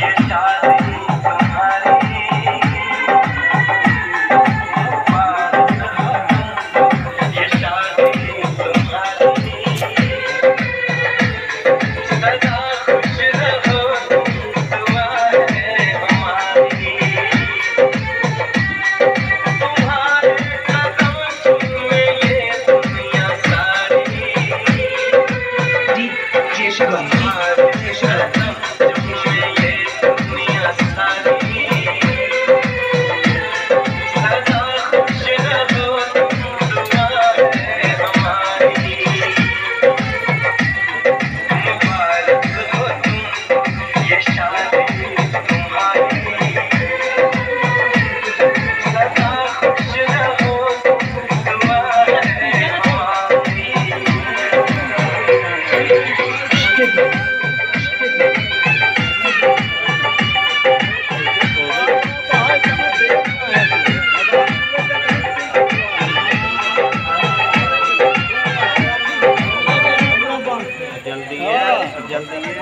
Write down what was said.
ये शादी तुम्हारी मुबारक हो तुमको, ये शादी तुम्हारी सदा खुश रहो तुम, दुआ है हमारी। तुम्हारे कदम चूमे ये दुनिया सारी, DJ Shivam. DJ Shivam. जल्दी है, जल्दी है।